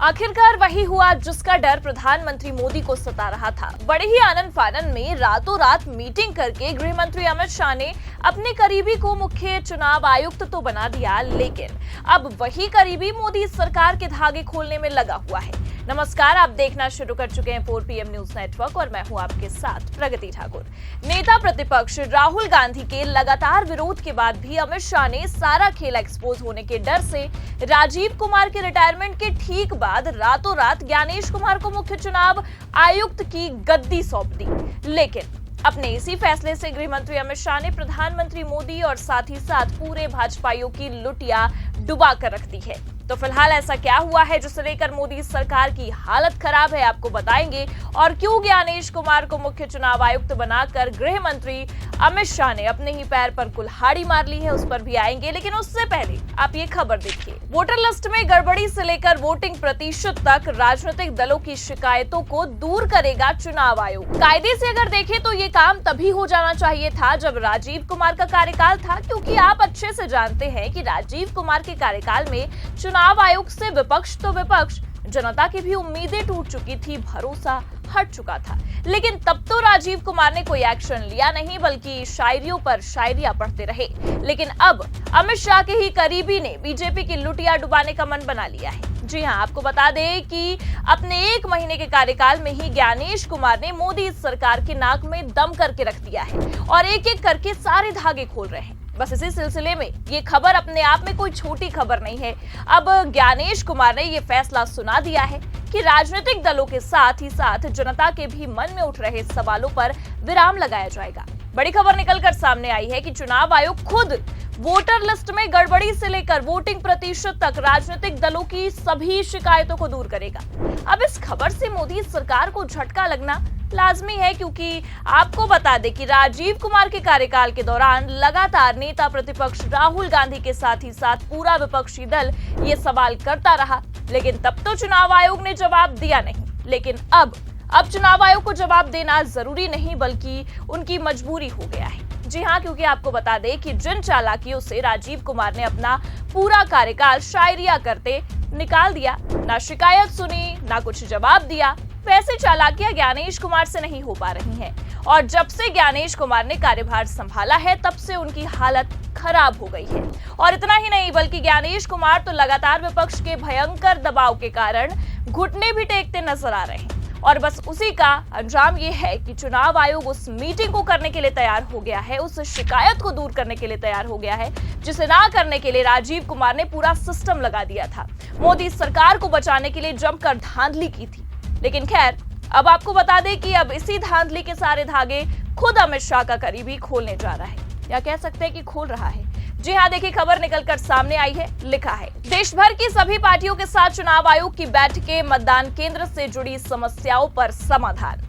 आखिरकार वही हुआ जिसका डर प्रधानमंत्री मोदी को सता रहा था। बड़े ही आनंद फानन में रातों रात मीटिंग करके गृह मंत्री अमित शाह ने अपने करीबी को मुख्य चुनाव आयुक्त तो बना दिया, लेकिन अब वही करीबी मोदी सरकार के धागे खोलने में लगा हुआ है। नमस्कार, आप देखना शुरू कर चुके हैं 4 PM न्यूज नेटवर्क और मैं हूं आपके साथ प्रगति ठाकुर। नेता प्रतिपक्ष राहुल गांधी के लगातार विरोध के बाद भी अमित शाह ने सारा खेल एक्सपोज होने के डर से राजीव कुमार के रिटायरमेंट के ठीक बाद रातों रात ज्ञानेश कुमार को मुख्य चुनाव आयुक्त की गद्दी सौंप दी। लेकिन अपने इसी फैसले से गृह मंत्री अमित शाह ने प्रधानमंत्री मोदी और साथ ही साथ पूरे भाजपाइयों की लुटिया डुबा कर रख दी है। तो फिलहाल ऐसा क्या हुआ है जिसे लेकर मोदी सरकार की हालत खराब है, आपको बताएंगे। और क्यों ज्ञानेश कुमार को मुख्य चुनाव आयुक्त बनाकर गृह मंत्री अमित शाह ने अपने ही पैर पर कुल्हाड़ी मार ली है, उस पर भी आएंगे। लेकिन उससे पहले आप ये खबर देखिए। वोटर लिस्ट में गड़बड़ी से लेकर वोटिंग प्रतिशत तक राजनीतिक दलों की शिकायतों को दूर करेगा चुनाव आयोग। कायदे से अगर देखें तो ये काम तभी हो जाना चाहिए था जब राजीव कुमार का कार्यकाल था, क्योंकि आप अच्छे से जानते हैं कि राजीव कुमार के कार्यकाल में चुनाव आयोग से विपक्ष तो विपक्ष, जनता की भी उम्मीदें टूट चुकी थी, भरोसा हट चुका था। लेकिन तब तो राजीव कुमार ने कोई एक्शन लिया नहीं, बल्कि शायरियों पर शायरियां पढ़ते रहे। लेकिन अब अमित शाह के ही करीबी ने बीजेपी की लुटिया डुबाने का मन बना लिया है। जी हां, आपको बता दें कि अपने 1 महीने के कार्यकाल में ही ज्ञानेश कुमार ने मोदी सरकार के नाक में दम करके रख दिया है और एक एक करके सारे धागे खोल रहे हैं। बस इसी सिलसिले में ये खबर अपने आप में कोई छोटी खबर नहीं है। अब ज्ञानेश कुमार ने ये फैसला सुना दिया है कि राजनीतिक दलों के साथ ही साथ जनता के भी मन में उठ रहे सवालों पर विराम लगाया जाएगा। बड़ी खबर निकलकर सामने आई है कि चुनाव आयोग खुद वोटर लिस्ट में गड़बड़ी से लेकर वोटिंग प्रतिशत तक राजनीतिक दलों की सभी शिकायतों को दूर करेगा। अब इस खबर से मोदी सरकार को झटका लगना लाजमी है, क्योंकि आपको बता दें कि राजीव कुमार के कार्यकाल के दौरान लगातार नेता प्रतिपक्ष राहुल गांधी के साथ ही साथ पूरा विपक्षी दल ये सवाल करता रहा, लेकिन तब तो चुनाव आयोग ने जवाब दिया नहीं। लेकिन अब चुनाव आयोग को जवाब देना जरूरी नहीं, बल्कि उनकी मजबूरी हो गया है। जी हां, क्योंकि आपको बता दें कि जिन चालाकियों से राजीव कुमार ने अपना पूरा कार्यकाल शायरिया करते निकाल दिया, ना शिकायत सुनी ना कुछ जवाब दिया, वैसे चालाकियां ज्ञानेश कुमार से नहीं हो पा रही हैं। और जब से ज्ञानेश कुमार ने कार्यभार संभाला है तब से उनकी हालत खराब हो गई है। और इतना ही नहीं, बल्कि ज्ञानेश कुमार तो लगातार विपक्ष के भयंकर दबाव के कारण घुटने भी टेकते नजर आ रहे हैं। और बस उसी का अंजाम ये है कि चुनाव आयोग उस मीटिंग को करने के लिए तैयार हो गया है, उस शिकायत को दूर करने के लिए तैयार हो गया है जिसे ना करने के लिए राजीव कुमार ने पूरा सिस्टम लगा दिया था। मोदी सरकार को बचाने के लिए जमकर धांधली की थी। लेकिन खैर, अब आपको बता दें कि अब इसी धांधली के सारे धागे खुद अमित शाह का करीबी खोलने जा रहा है, या कह सकते हैं कि खोल रहा है। जी हां, देखिए खबर निकलकर सामने आई है। लिखा है, देश भर की सभी पार्टियों के साथ चुनाव आयोग की बैठकें, मतदान केंद्र से जुड़ी समस्याओं पर समाधान।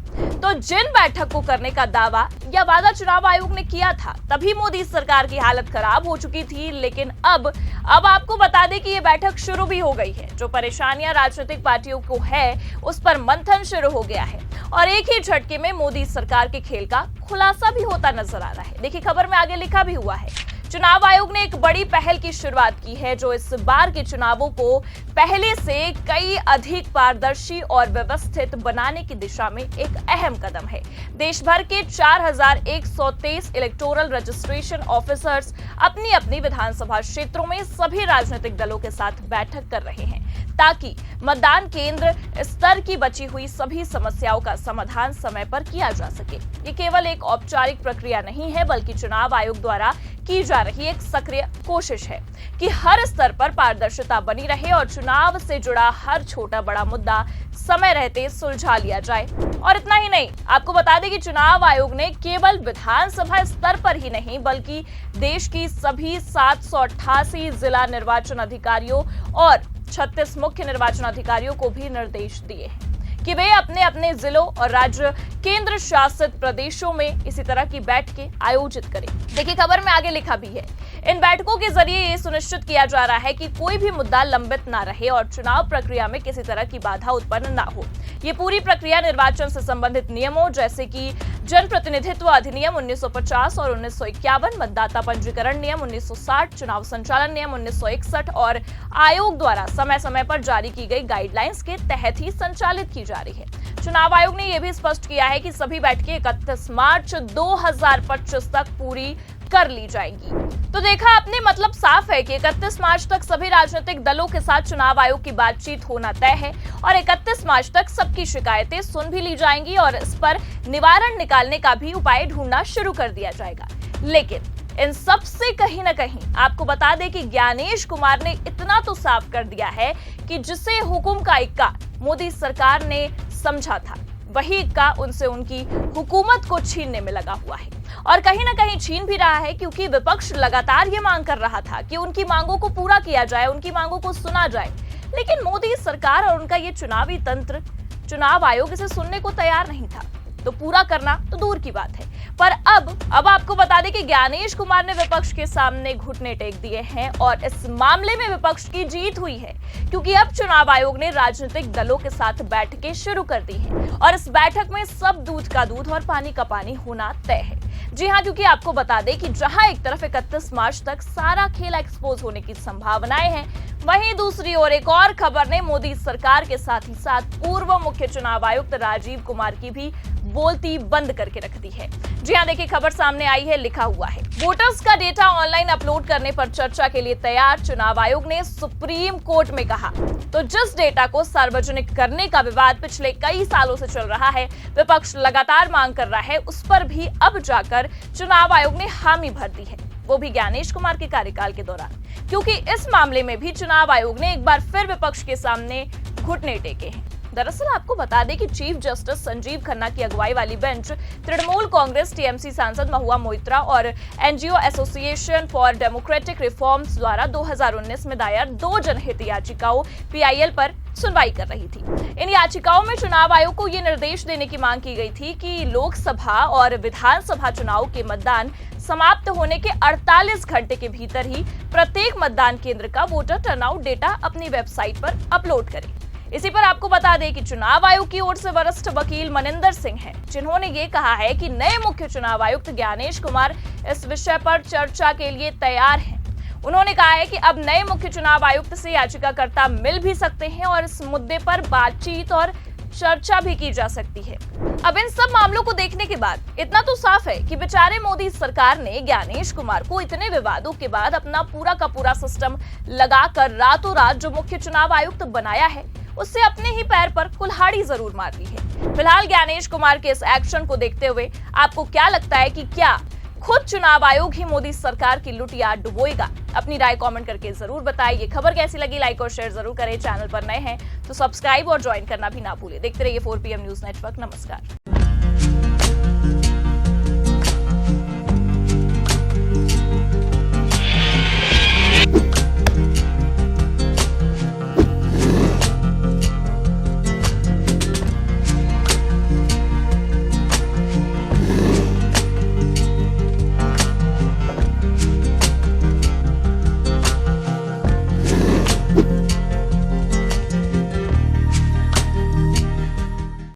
तो जिन बैठक को करने का दावा या वादा चुनाव आयोग ने किया था, तभी मोदी सरकार की हालत खराब हो चुकी थी। लेकिन अब आपको बता दें कि ये बैठक शुरू भी हो गई है। जो परेशानियां राजनीतिक पार्टियों को है उस पर मंथन शुरू हो गया है और एक ही झटके में मोदी सरकार के खेल का खुलासा भी होता नजर आ रहा है। देखिए खबर में आगे लिखा भी हुआ है, चुनाव आयोग ने एक बड़ी पहल की शुरुआत की है जो इस बार के चुनावों को पहले से कई अधिक पारदर्शी और व्यवस्थित बनाने की दिशा में एक अहम कदम है। देश भर के 4123 इलेक्टोरल रजिस्ट्रेशन ऑफिसर्स अपनी अपनी विधानसभा क्षेत्रों में सभी राजनीतिक दलों के साथ बैठक कर रहे हैं ताकि मतदान केंद्र स्तर की बची हुई सभी समस्याओं का समाधान समय पर किया जा सके। ये केवल एक औपचारिक प्रक्रिया नहीं है, बल्कि चुनाव आयोग द्वारा की जा रही एक सक्रिय कोशिश है कि हर स्तर पर पारदर्शिता बनी रहे और चुनाव से जुड़ा हर छोटा बड़ा मुद्दा समय रहते सुलझा लिया जाए। और इतना ही नहीं, आपको बता दें कि चुनाव आयोग ने केवल विधानसभा स्तर पर ही नहीं, बल्कि देश की सभी 788 जिला निर्वाचन अधिकारियों और 36 मुख्य निर्वाचन अधिकारियों को भी निर्देश दिए हैं कि वे अपने अपने जिलों और राज्य केंद्र शासित प्रदेशों में इसी तरह की बैठकें आयोजित करें। देखिए, खबर में आगे लिखा भी है, इन बैठकों के जरिए ये सुनिश्चित किया जा रहा है कि कोई भी मुद्दा लंबित ना रहे और चुनाव प्रक्रिया में किसी तरह की बाधा उत्पन्न ना हो। ये पूरी प्रक्रिया निर्वाचन से संबंधित नियमों जैसे कि जनप्रतिनिधित्व अधिनियम 1950 और 1951, मतदाता पंजीकरण नियम 1960, चुनाव संचालन नियम 1961 और आयोग द्वारा समय समय पर जारी की गई गाइडलाइंस के तहत ही संचालित की जा रही है। चुनाव आयोग ने यह भी स्पष्ट किया है कि सभी बैठकें 31 मार्च 2025 तक पूरी कर ली जाएंगी। तो देखा आपने, मतलब साफ है कि 31 मार्च तक सभी राजनीतिक दलों के साथ चुनाव आयोग की बातचीत होना तय है और 31 मार्च तक सबकी शिकायतें सुन भी ली जाएंगी और इस पर निवारण निकालने का भी उपाय ढूंढना शुरू कर दिया जाएगा। लेकिन इन सब से कहीं ना कहीं आपको बता दें कि ज्ञानेश कुमार ने इतना तो साफ कर दिया है कि जिसे हुकुम का इक्का मोदी सरकार ने समझा था, वही इक्का उनसे उनकी हुकूमत को छीनने में लगा हुआ है और कहीं ना कहीं छीन भी रहा है, क्योंकि विपक्ष लगातार ये मांग कर रहा था कि उनकी मांगों को पूरा किया जाए, उनकी मांगों को सुना जाए। लेकिन मोदी सरकार और उनका ये चुनावी तंत्र, चुनाव आयोग इसे सुनने को तैयार नहीं था, तो पूरा करना तो दूर की बात है। पर अब आपको बता दें कि ज्ञानेश कुमार ने विपक्ष के सामने घुटने टेक दिए हैं और इस मामले में विपक्ष की जीत हुई है, क्योंकि अब चुनाव आयोग ने राजनीतिक दलों के साथ बैठकें शुरू कर दी हैं और इस बैठक में सब दूध का दूध और पानी का पानी होना तय है। जी हां, क्योंकि आपको बता दें कि जहां एक तरफ 31 मार्च तक सारा खेला एक्सपोज होने की संभावनाएं हैं, वहीं दूसरी ओर एक और खबर ने मोदी सरकार के साथ ही साथ पूर्व मुख्य चुनाव आयुक्त राजीव कुमार की भी बोलती बंद करके रख दी है। जी हां, देखिए खबर सामने आई है, लिखा हुआ है, वोटर्स का डेटा ऑनलाइन अपलोड करने पर चर्चा के लिए तैयार, चुनाव आयोग ने सुप्रीम कोर्ट में कहा। तो जिस डेटा को सार्वजनिक करने का विवाद पिछले कई सालों से चल रहा है, विपक्ष लगातार मांग कर रहा है, उस पर भी अब जाकर चुनाव आयोग ने हामी भर दी है, वो भी ज्ञानेश कुमार के कार्यकाल के दौरान, क्योंकि इस मामले में भी चुनाव आयोग ने एक बार फिर विपक्ष के सामने घुटने टेके हैं। दरअसल आपको बता दें कि चीफ जस्टिस संजीव खन्ना की अगुवाई वाली बेंच तृणमूल कांग्रेस टीएमसी सांसद महुआ मोइत्रा और NGO association for democratic reforms द्वारा 2019 में दायर 2 जनहित याचिकाओं पीआईएल पर सुनवाई कर रही थी। इन याचिकाओं में चुनाव आयोग को ये निर्देश देने की मांग की गई थी कि लोकसभा और विधानसभा चुनाव के मतदान समाप्त होने के 48 घंटे के भीतर ही प्रत्येक मतदान केंद्र का वोटर टर्नआउट डेटा अपनी वेबसाइट पर अपलोड करें। इसी पर आपको बता दें कि चुनाव आयोग की ओर से वरिष्ठ वकील मनिंदर सिंह हैं, जिन्होंने ये कहा है कि नए मुख्य चुनाव आयुक्त ज्ञानेश कुमार इस विषय पर चर्चा के लिए तैयार हैं। उन्होंने कहा है कि अब नए मुख्य चुनाव आयुक्त से याचिकाकर्ता मिल भी सकते हैं और इस मुद्दे पर बातचीत और चर्चा भी की जा सकती है। अब इन सब मामलों को देखने के बाद इतना तो साफ है कि बेचारे मोदी सरकार ने ज्ञानेश कुमार को इतने विवादों के बाद अपना पूरा का पूरा सिस्टम लगाकर रातों रात जो मुख्य चुनाव आयुक्त बनाया है, उससे अपने ही पैर पर कुल्हाड़ी जरूर मार ली है। फिलहाल ज्ञानेश कुमार के इस एक्शन को देखते हुए आपको क्या लगता है कि क्या खुद चुनाव आयोग ही मोदी सरकार की लुटिया डुबोएगा? अपनी राय कमेंट करके जरूर बताएं। ये खबर कैसी लगी, लाइक और शेयर जरूर करें। चैनल पर नए हैं तो सब्सक्राइब और ज्वाइन करना भी ना भूलें। देखते रहिए 4PM न्यूज नेटवर्क। नमस्कार।